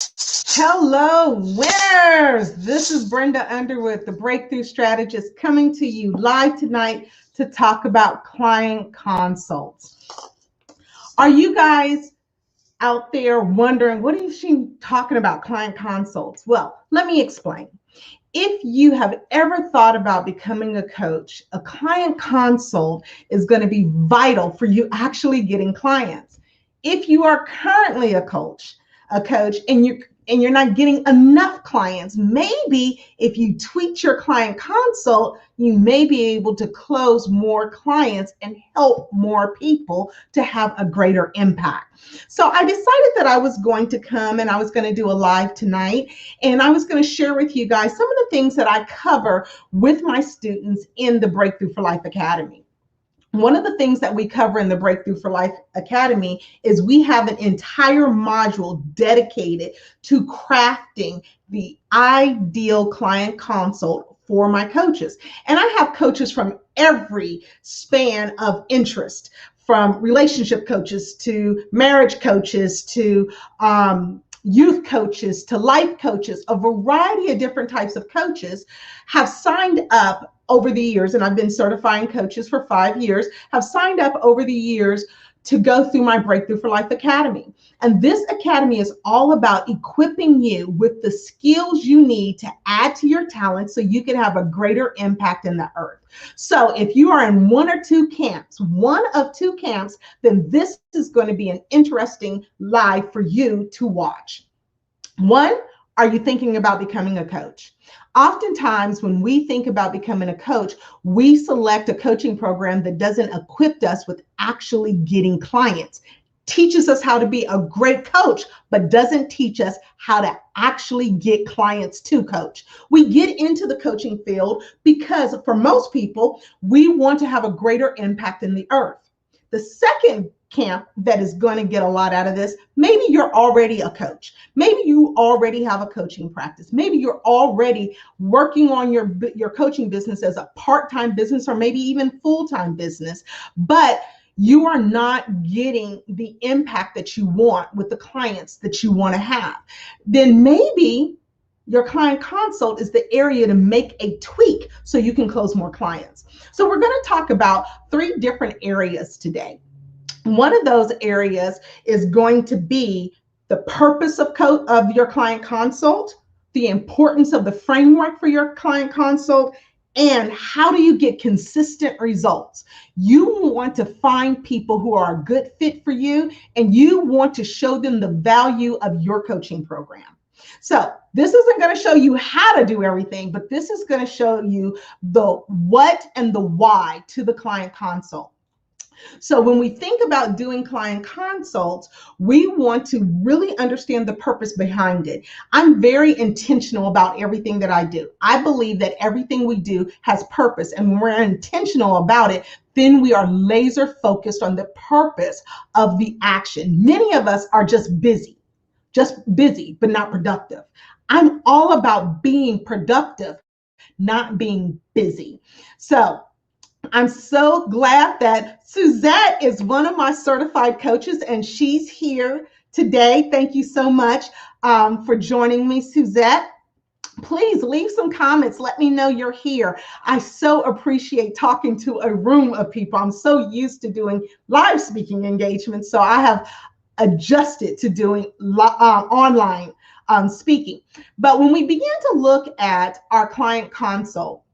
Hello, winners! This is Brenda Underwood, the Breakthrough Strategist, coming to you live tonight to talk about client consults. Are you guys out there wondering, what is she talking about, client consults? Well, let me explain. If you have ever thought about becoming a coach, a client consult is going to be vital for you actually getting clients. If you are currently a coach and you're not getting enough clients, maybe if you tweak your client consult, you may be able to close more clients and help more people to have a greater impact. So I decided that I was going to come and I was going to do a live tonight, and I was going to share with you guys some of the things that I cover with my students in the Breakthrough for Life Academy. One of the things that we cover in the Breakthrough for Life Academy is we have an entire module dedicated to crafting the ideal client consult for my coaches. And I have coaches from every span of interest, from relationship coaches to marriage coaches to youth coaches to life coaches. A variety of different types of coaches have signed up over the years, and I've been certifying coaches for 5 years, have signed up over the years to go through my Breakthrough for Life Academy. And this academy is all about equipping you with the skills you need to add to your talent so you can have a greater impact in the earth. So if you are in one of two camps, then this is going to be an interesting live for you to watch. One, are you thinking about becoming a coach? Oftentimes, when we think about becoming a coach, we select a coaching program that doesn't equip us with actually getting clients, teaches us how to be a great coach, but doesn't teach us how to actually get clients to coach. We get into the coaching field because for most people, we want to have a greater impact in the earth. The second camp that is going to get a lot out of this, maybe you're already a coach. Maybe you already have a coaching practice. Maybe you're already working on your coaching business as a part-time business or maybe even full-time business, but you are not getting the impact that you want with the clients that you want to have. Then maybe your client consult is the area to make a tweak so you can close more clients. So we're going to talk about 3 different areas today. One of those areas is going to be the purpose of your client consult, the importance of the framework for your client consult, and how do you get consistent results. You want to find people who are a good fit for you, and you want to show them the value of your coaching program. So this isn't going to show you how to do everything, but this is going to show you the what and the why to the client consult. So when we think about doing client consults, we want to really understand the purpose behind it. I'm very intentional about everything that I do. I believe that everything we do has purpose, and when we're intentional about it, then we are laser focused on the purpose of the action. Many of us are just busy, but not productive. I'm all about being productive, not being busy. So I'm so glad that Suzette is one of my certified coaches, and she's here today. Thank you so much for joining me, Suzette. Please leave some comments. Let me know you're here. I so appreciate talking to a room of people. I'm so used to doing live speaking engagements, so I have adjusted to doing online speaking. But when we begin to look at our client consult,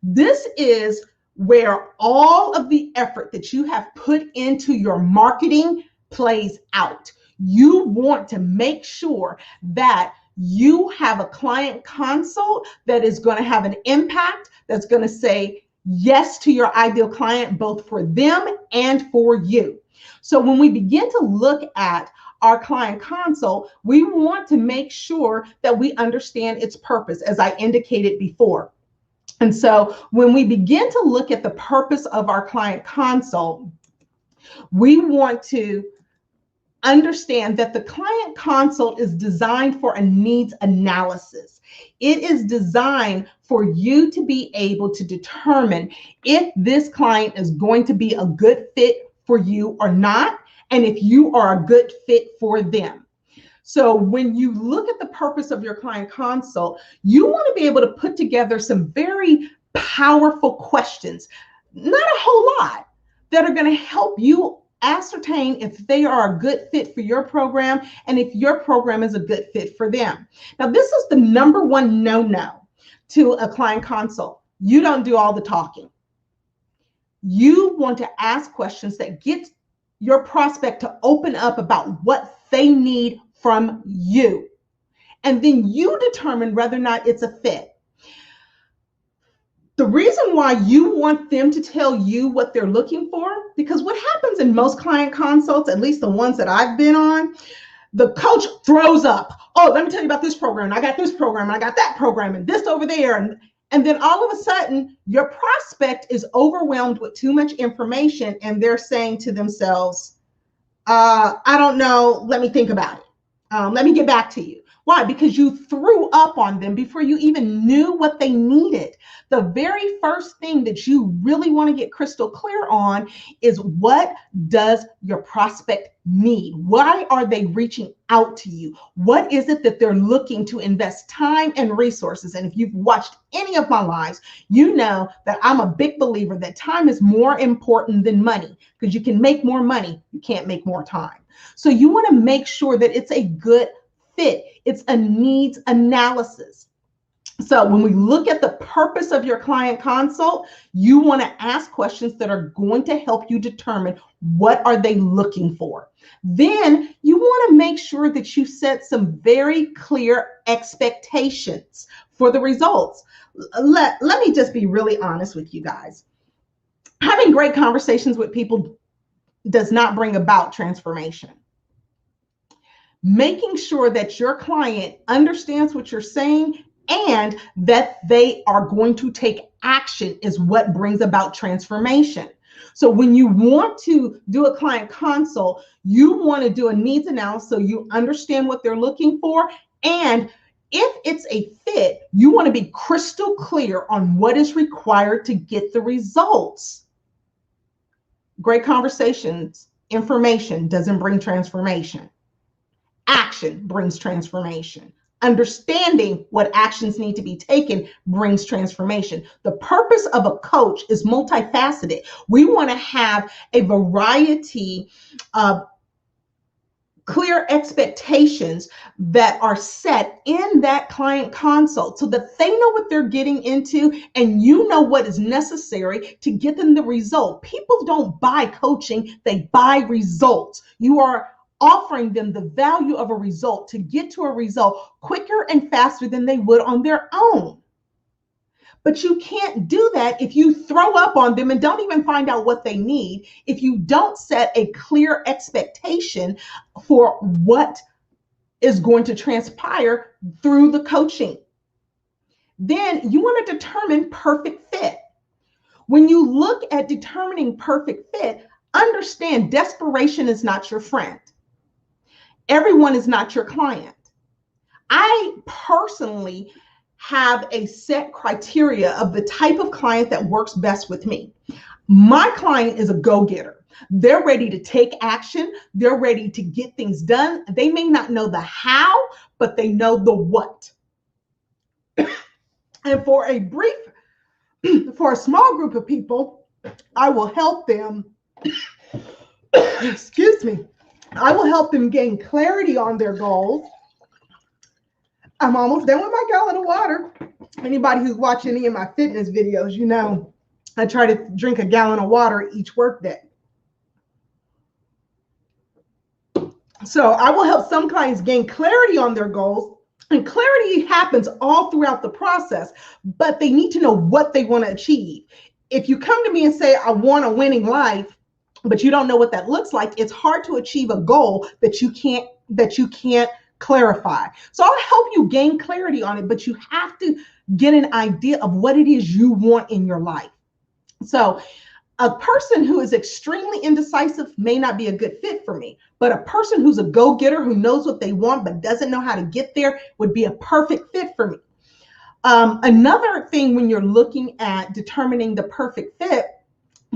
this is where all of the effort that you have put into your marketing plays out. You want to make sure that you have a client consult that is going to have an impact, that's going to say yes to your ideal client, both for them and for you. So when we begin to look at our client consult, we want to make sure that we understand its purpose, as I indicated before. And so when we begin to look at the purpose of our client consult, we want to understand that the client consult is designed for a needs analysis. It is designed for you to be able to determine if this client is going to be a good fit for you or not, and if you are a good fit for them. So when you look at the purpose of your client consult, you want to be able to put together some very powerful questions, not a whole lot, that are going to help you ascertain if they are a good fit for your program and if your program is a good fit for them. Now, this is the number one no-no to a client consult. You don't do all the talking. You want to ask questions that get your prospect to open up about what they need from you. And then you determine whether or not it's a fit. The reason why you want them to tell you what they're looking for, because what happens in most client consults, at least the ones that I've been on, the coach throws up, oh, let me tell you about this program. I got this program. I got that program and this over there. And then all of a sudden, your prospect is overwhelmed with too much information and they're saying to themselves, I don't know, let me think about it. Let me get back to you. Why? Because you threw up on them before you even knew what they needed. The very first thing that you really want to get crystal clear on is, what does your prospect need? Why are they reaching out to you? What is it that they're looking to invest time and resources? And if you've watched any of my lives, you know that I'm a big believer that time is more important than money, because you can make more money, you can't make more time. So you want to make sure that it's a good fit. It's a needs analysis. So when we look at the purpose of your client consult, you want to ask questions that are going to help you determine what are they looking for. Then you want to make sure that you set some very clear expectations for the results. Let me just be really honest with you guys. Having great conversations with people does not bring about transformation. Making sure that your client understands what you're saying and that they are going to take action is what brings about transformation. So when you want to do a client consult, you want to do a needs analysis so you understand what they're looking for. And if it's a fit, you want to be crystal clear on what is required to get the results. Great conversations, information doesn't bring transformation. Action brings transformation. Understanding what actions need to be taken brings transformation. The purpose of a coach is multifaceted. We want to have a variety of clear expectations that are set in that client consult so that they know what they're getting into and you know what is necessary to get them the result. People don't buy coaching, they buy results. You are offering them the value of a result to get to a result quicker and faster than they would on their own. But you can't do that if you throw up on them and don't even find out what they need, if you don't set a clear expectation for what is going to transpire through the coaching. Then you want to determine perfect fit. When you look at determining perfect fit, understand desperation is not your friend. Everyone is not your client. I personally have a set criteria of the type of client that works best with me. My client is a go-getter. They're ready to take action. They're ready to get things done. They may not know the how, but they know the what. And for a small group of people, I will help them, excuse me, I will help them gain clarity on their goals. I'm almost done with my gallon of water. Anybody who's watching any of my fitness videos, you know, I try to drink a gallon of water each workday. So I will help some clients gain clarity on their goals, and clarity happens all throughout the process, but they need to know what they want to achieve. If you come to me and say, I want a winning life, but you don't know what that looks like, it's hard to achieve a goal that you can't clarify. So I'll help you gain clarity on it, but you have to get an idea of what it is you want in your life. So a person who is extremely indecisive may not be a good fit for me, but a person who's a go-getter who knows what they want but doesn't know how to get there would be a perfect fit for me. Another thing when you're looking at determining the perfect fit,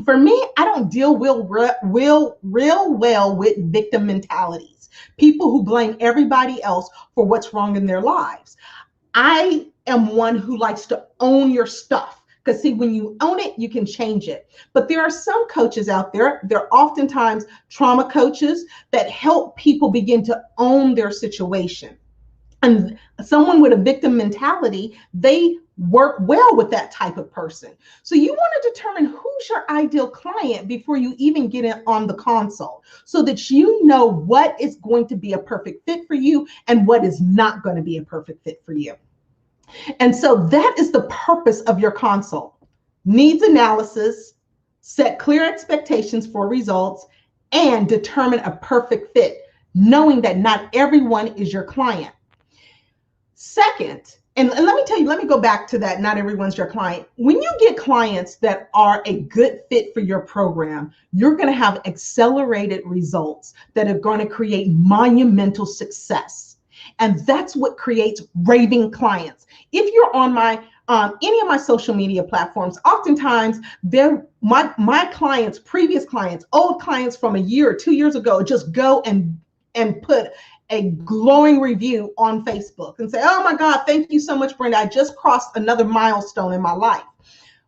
for me, I don't deal real well with victim mentalities. people who blame everybody else for what's wrong in their lives. I am one who likes to own your stuff, because see, when you own it, you can change it. But there are some coaches out there, they're oftentimes trauma coaches that help people begin to own their situation. And someone with a victim mentality, they work well with that type of person. So you want to determine who's your ideal client before you even get in on the consult, so that you know what is going to be a perfect fit for you and what is not going to be a perfect fit for you. And so that is the purpose of your consult. Needs analysis, set clear expectations for results, and determine a perfect fit, knowing that not everyone is your client. Second, and let me tell you, let me go back to that, not everyone's your client. When you get clients that are a good fit for your program, you're going to have accelerated results that are going to create monumental success. And that's what creates raving clients. If you're on my any of my social media platforms, oftentimes they're my clients, previous clients, old clients from a year or 2 years ago, just go and put a glowing review on Facebook and say, oh my God, thank you so much, Brenda. I just crossed another milestone in my life.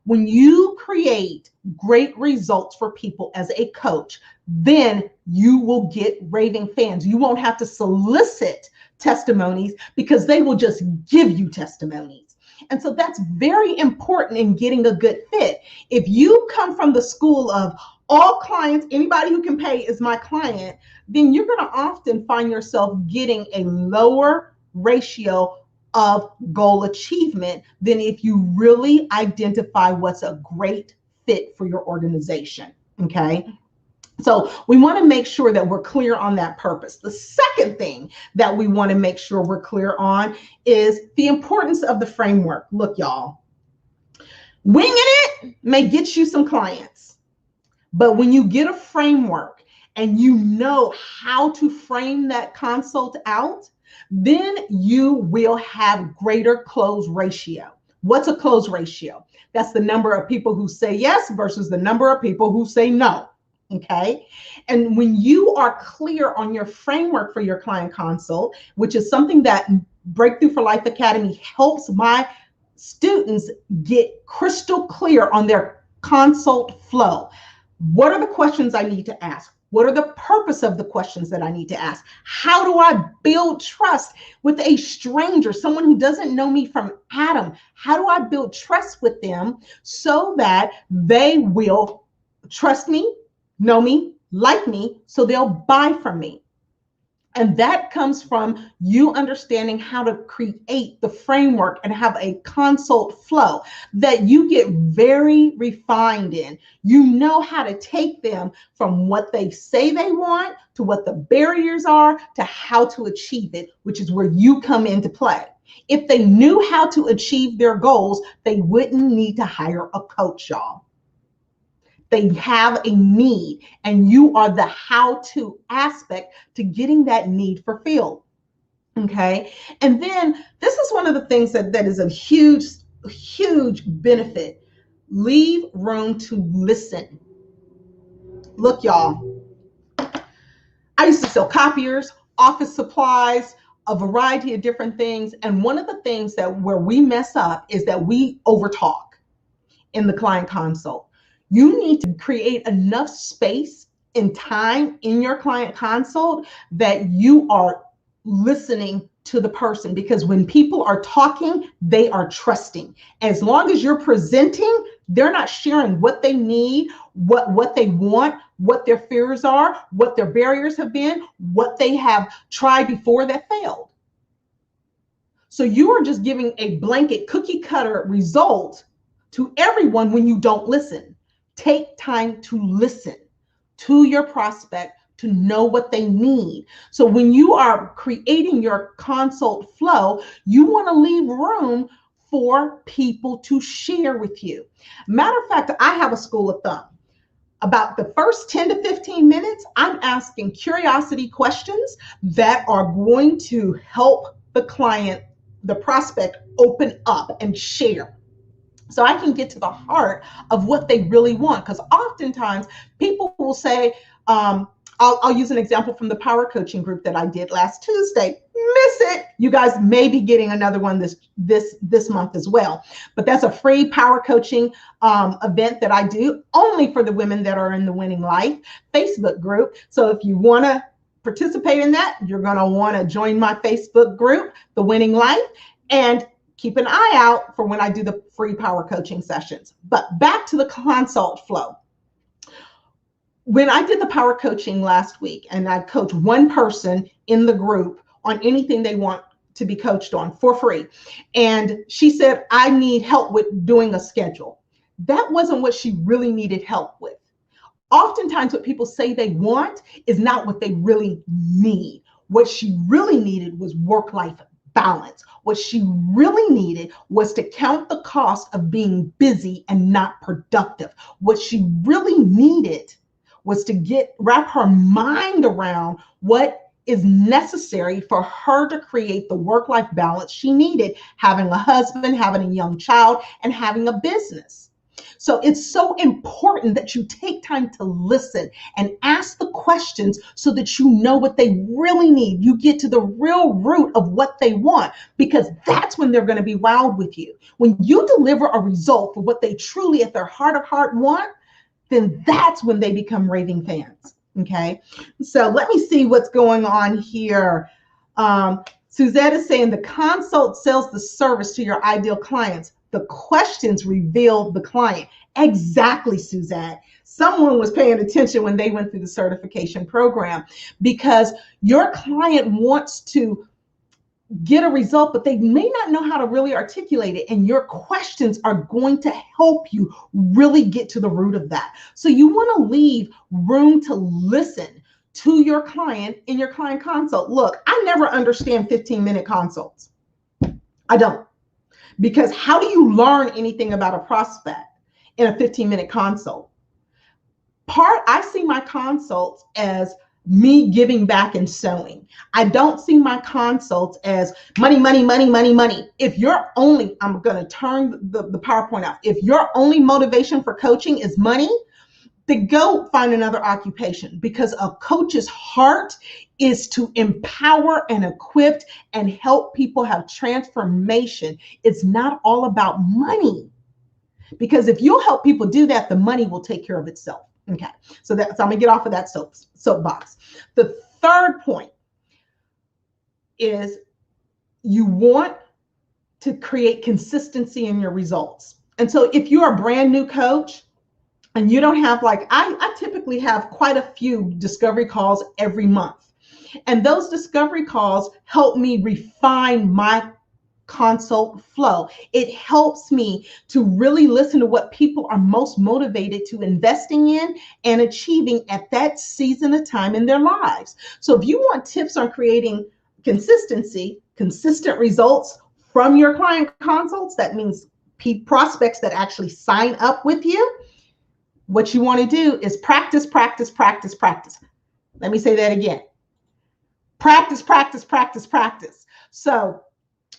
When you create great results for people as a coach, then you will get raving fans. You won't have to solicit testimonies, because they will just give you testimonies. And so that's very important in getting a good fit. If you come from the school of all clients, anybody who can pay is my client, then you're going to often find yourself getting a lower ratio of goal achievement than if you really identify what's a great fit for your organization. Okay. So we want to make sure that we're clear on that purpose. The second thing that we want to make sure we're clear on is the importance of the framework. Look, y'all, winging it may get you some clients, but when you get a framework and you know how to frame that consult out, then you will have greater close ratio. What's a close ratio? That's the number of people who say yes versus the number of people who say no. Okay. And when you are clear on your framework for your client consult, which is something that BtFL Life Academy helps my students get crystal clear on their consult flow. What are the questions I need to ask? What are the purpose of the questions that I need to ask? How do I build trust with a stranger, someone who doesn't know me from Adam? How do I build trust with them so that they will trust me, know me, like me, so they'll buy from me? And that comes from you understanding how to create the framework and have a consult flow that you get very refined in. You know how to take them from what they say they want to what the barriers are to how to achieve it, which is where you come into play. If they knew how to achieve their goals, they wouldn't need to hire a coach, y'all. They have a need, and you are the how-to aspect to getting that need fulfilled. Okay. And then this is one of the things that is a huge, huge benefit. Leave room to listen. Look, y'all, I used to sell copiers, office supplies, a variety of different things. And one of the things that where we mess up is that we overtalk in the client consult. You need to create enough space and time in your client consult that you are listening to the person, because when people are talking, they are trusting. As long as you're presenting, they're not sharing what they need, what they want, what their fears are, what their barriers have been, what they have tried before that failed. So you are just giving a blanket cookie cutter result to everyone when you don't listen. Take time to listen to your prospect to know what they need. So when you are creating your consult flow, you want to leave room for people to share with you. Matter of fact, I have a school of thumb. About the first 10 to 15 minutes, I'm asking curiosity questions that are going to help the client, the prospect, open up and share. So I can get to the heart of what they really want. Because oftentimes people will say, I'll use an example from the power coaching group that I did last Tuesday. Miss it. You guys may be getting another one this month as well. But that's a free power coaching event that I do only for the women that are in the Winning Life Facebook group. So if you want to participate in that, you're going to want to join my Facebook group, The Winning Life, and keep an eye out for when I do the free power coaching sessions. But back to the consult flow. When I did the power coaching last week, and I coach one person in the group on anything they want to be coached on for free, and she said, I need help with doing a schedule. That wasn't what she really needed help with. Oftentimes what people say they want is not what they really need. What she really needed was work-life balance. What she really needed was to count the cost of being busy and not productive. What she really needed was to wrap her mind around what is necessary for her to create the work-life balance she needed, having a husband, having a young child, and having a business. So it's so important that you take time to listen and ask the questions so that you know what they really need. You get to the real root of what they want, because that's when they're going to be wowed with you. When you deliver a result for what they truly at their heart of heart want, then that's when they become raving fans. Okay, so let me see what's going on here. Suzette is saying the consult sells the service to your ideal clients. The questions reveal the client. Exactly, Suzette. Someone was paying attention when they went through the certification program, because your client wants to get a result, but they may not know how to really articulate it. And your questions are going to help you really get to the root of that. So you want to leave room to listen to your client in your client consult. Look, I never understand 15-minute consults. I don't. Because how do you learn anything about a prospect in a 15-minute consult? I see my consults as me giving back and sewing. I don't see my consults as money, money, money, money, money. If you're only, I'm going to turn the PowerPoint off. If your only motivation for coaching is money, then go find another occupation, because a coach's heart is to empower and equip and help people have transformation. It's not all about money, because if you'll help people do that, the money will take care of itself. Okay, so I'm gonna get off of that soapbox. The third point is you want to create consistency in your results. And so if you're a brand new coach and you don't have, like, I typically have quite a few discovery calls every month. And those discovery calls help me refine my consult flow. It helps me to really listen to what people are most motivated to investing in and achieving at that season of time in their lives. So if you want tips on creating consistency, consistent results from your client consults, that means prospects that actually sign up with you, what you want to do is practice, practice, practice, practice. Let me say that again. Practice, practice, practice, practice. So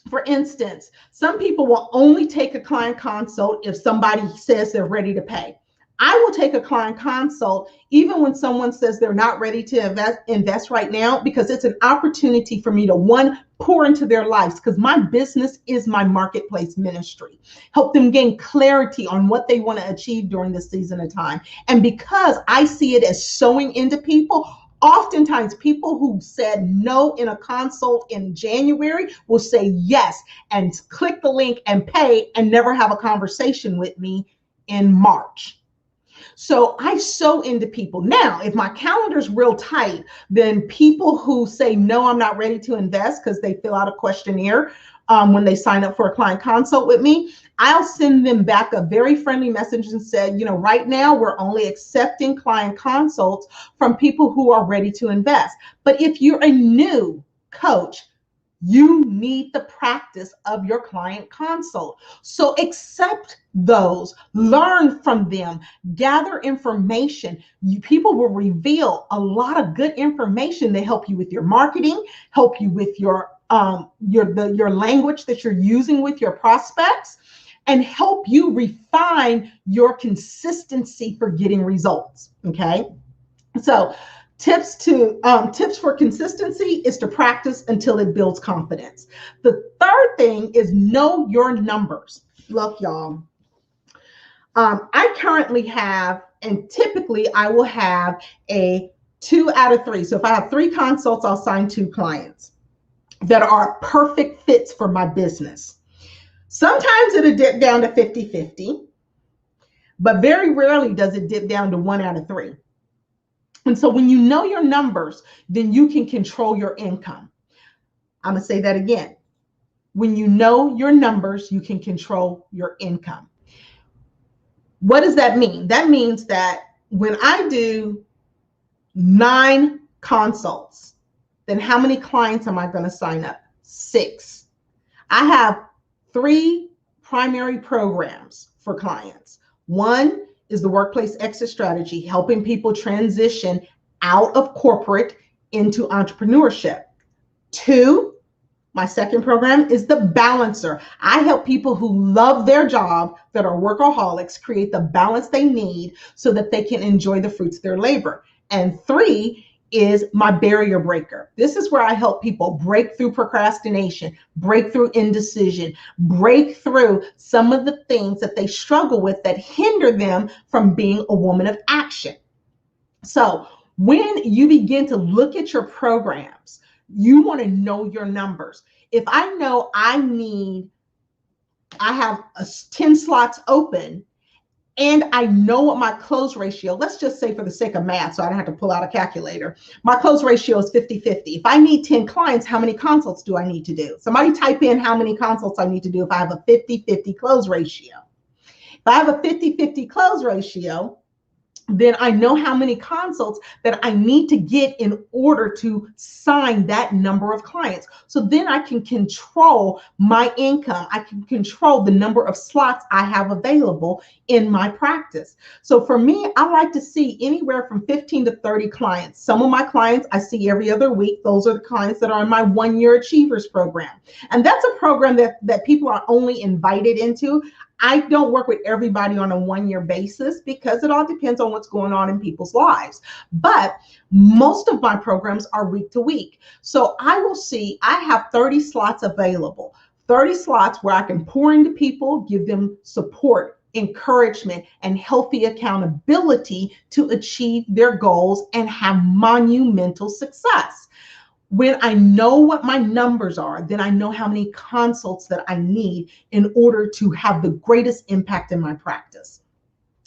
for instance, some people will only take a client consult if somebody says they're ready to pay. I will take a client consult even when someone says they're not ready to invest right now, because it's an opportunity for me to, one, pour into their lives, because my business is my marketplace ministry. Help them gain clarity on what they want to achieve during this season of time. And because I see it as sowing into people, oftentimes people who said no in a consult in January will say yes and click the link and pay and never have a conversation with me in March. So I sow into people. Now, if my calendar's real tight, then people who say, no, I'm not ready to invest, because they fill out a questionnaire when they sign up for a client consult with me, I'll send them back a very friendly message and say, right now we're only accepting client consults from people who are ready to invest. But if you're a new coach, you need the practice of your client consult. So accept those, learn from them, gather information. People will reveal a lot of good information. They help you with your marketing, help you with your language that you're using with your prospects, and help you refine your consistency for getting results. Okay, so Tips for consistency is to practice until it builds confidence. The third thing is know your numbers. Look, y'all, I currently have, and typically I will have a 2 out of 3. So if I have 3 consults, I'll sign 2 clients that are perfect fits for my business. Sometimes it'll dip down to 50-50, but very rarely does it dip down to 1 out of 3. And so when you know your numbers, then you can control your income. I'm going to say that again. When you know your numbers, you can control your income. What does that mean? That means that when I do 9 consults, then how many clients am I going to sign up? 6. I have 3 primary programs for clients. One is the workplace exit strategy, helping people transition out of corporate into entrepreneurship. 2, my second program is the balancer. I help people who love their job, that are workaholics, create the balance they need so that they can enjoy the fruits of their labor. And 3 is my barrier breaker. This is where I help people break through procrastination, break through indecision, break through some of the things that they struggle with that hinder them from being a woman of action. So when you begin to look at your programs, you want to know your numbers. If I know I have 10 slots open and I know what my close ratio, let's just say for the sake of math, so I don't have to pull out a calculator, my close ratio is 50-50. If I need 10 clients, how many consults do I need to do? Somebody type in how many consults I need to do if I have a 50-50 close ratio. If I have a 50-50 close ratio, then I know how many consults that I need to get in order to sign that number of clients. So then I can control my income. I can control the number of slots I have available in my practice. So for me, I like to see anywhere from 15 to 30 clients. Some of my clients I see every other week. Those are the clients that are in my 1-year Achievers program. And that's a program that people are only invited into. I don't work with everybody on a 1-year basis because it all depends on what's going on in people's lives. But most of my programs are week to week. So I will see, I have 30 slots available, 30 slots where I can pour into people, give them support, encouragement, and healthy accountability to achieve their goals and have monumental success. When I know what my numbers are, then I know how many consults that I need in order to have the greatest impact in my practice.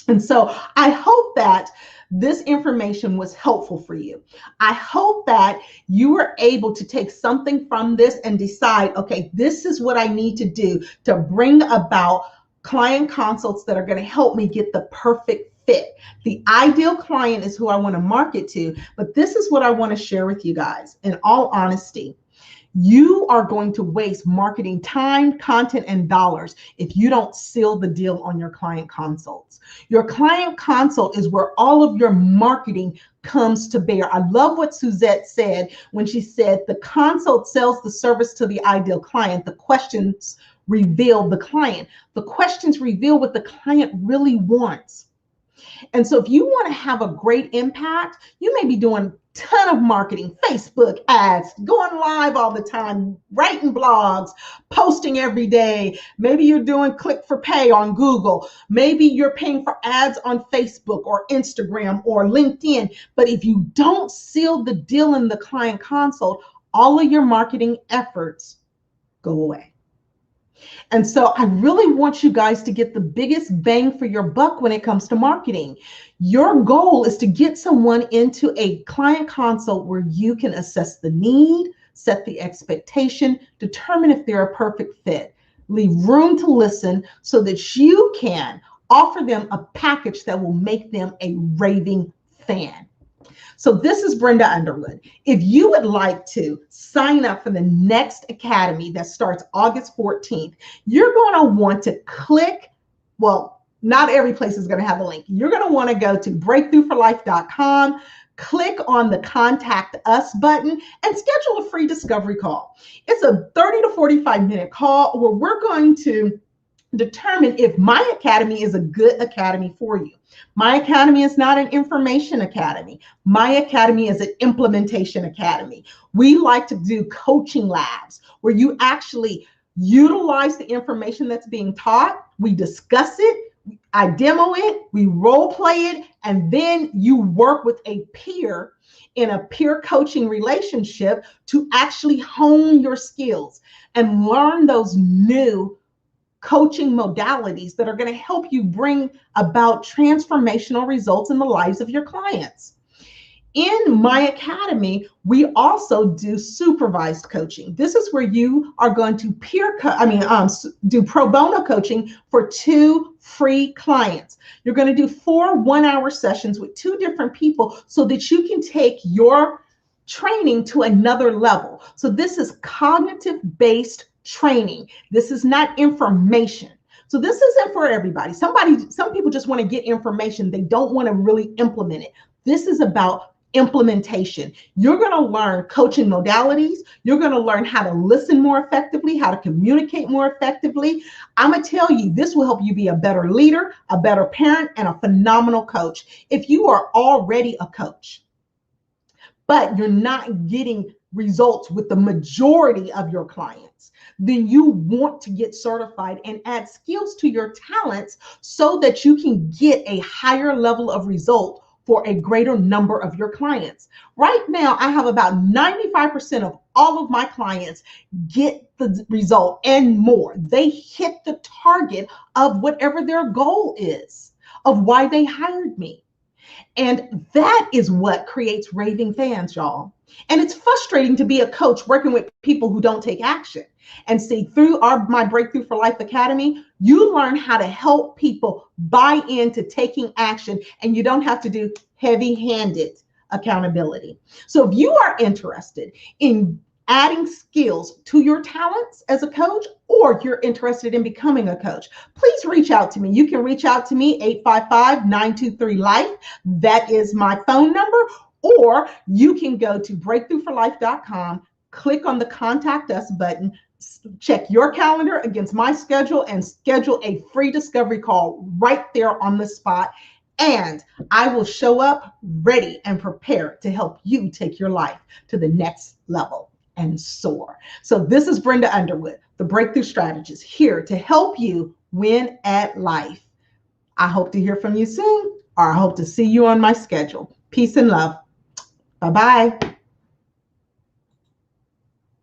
And so I hope that this information was helpful for you. I hope that you were able to take something from this and decide, okay, this is what I need to do to bring about client consults that are going to help me get the perfect fit. The ideal client is who I want to market to, but this is what I want to share with you guys. In all honesty, you are going to waste marketing time, content, and dollars if you don't seal the deal on your client consults. Your client consult is where all of your marketing comes to bear. I love what Suzette said when she said the consult sells the service to the ideal client. The questions reveal the client. The questions reveal what the client really wants. And so if you want to have a great impact, you may be doing a ton of marketing, Facebook ads, going live all the time, writing blogs, posting every day. Maybe you're doing click for pay on Google. Maybe you're paying for ads on Facebook or Instagram or LinkedIn. But if you don't seal the deal in the client consult, all of your marketing efforts go away. And so I really want you guys to get the biggest bang for your buck when it comes to marketing. Your goal is to get someone into a client consult where you can assess the need, set the expectation, determine if they're a perfect fit, leave room to listen so that you can offer them a package that will make them a raving fan. So this is Brenda Underwood. If you would like to sign up for the next academy that starts August 14th, you're going to want to click, well, not every place is going to have a link. You're going to want to go to breakthroughforlife.com, click on the Contact Us button, and schedule a free discovery call. It's a 30 to 45 minute call where we're going to determine if my academy is a good academy for you. My academy is not an information academy. My academy is an implementation academy. We like to do coaching labs where you actually utilize the information that's being taught. We discuss it, I demo it, we role play it, and then you work with a peer in a peer coaching relationship to actually hone your skills and learn those new coaching modalities that are going to help you bring about transformational results in the lives of your clients. In my academy, we also do supervised coaching. This is where you are going to do pro bono coaching for 2 free clients. You're going to do 4 one-hour sessions with 2 different people so that you can take your training to another level. So this is cognitive-based training. This is not information. So this isn't for everybody. Some people just want to get information. They don't want to really implement it. This is about implementation. You're going to learn coaching modalities. You're going to learn how to listen more effectively, how to communicate more effectively. I'm going to tell you, this will help you be a better leader, a better parent, and a phenomenal coach. If you are already a coach, but you're not getting results with the majority of your clients, then you want to get certified and add skills to your talents so that you can get a higher level of result for a greater number of your clients. Right now, I have about 95% of all of my clients get the result and more. They hit the target of whatever their goal is, of why they hired me. And that is what creates raving fans, y'all. And it's frustrating to be a coach working with people who don't take action. And see, through my Breakthrough for Life Academy, you learn how to help people buy into taking action, and you don't have to do heavy-handed accountability. So if you are interested in adding skills to your talents as a coach, or you're interested in becoming a coach, please reach out to me. You can reach out to me, 855-923-LIFE. That is my phone number. Or you can go to breakthroughforlife.com, click on the Contact Us button, check your calendar against my schedule, and schedule a free discovery call right there on the spot. And I will show up ready and prepared to help you take your life to the next level and soar. So this is Brenda Underwood, the Breakthrough Strategist, here to help you win at life. I hope to hear from you soon, or I hope to see you on my schedule. Peace and love. Bye-bye.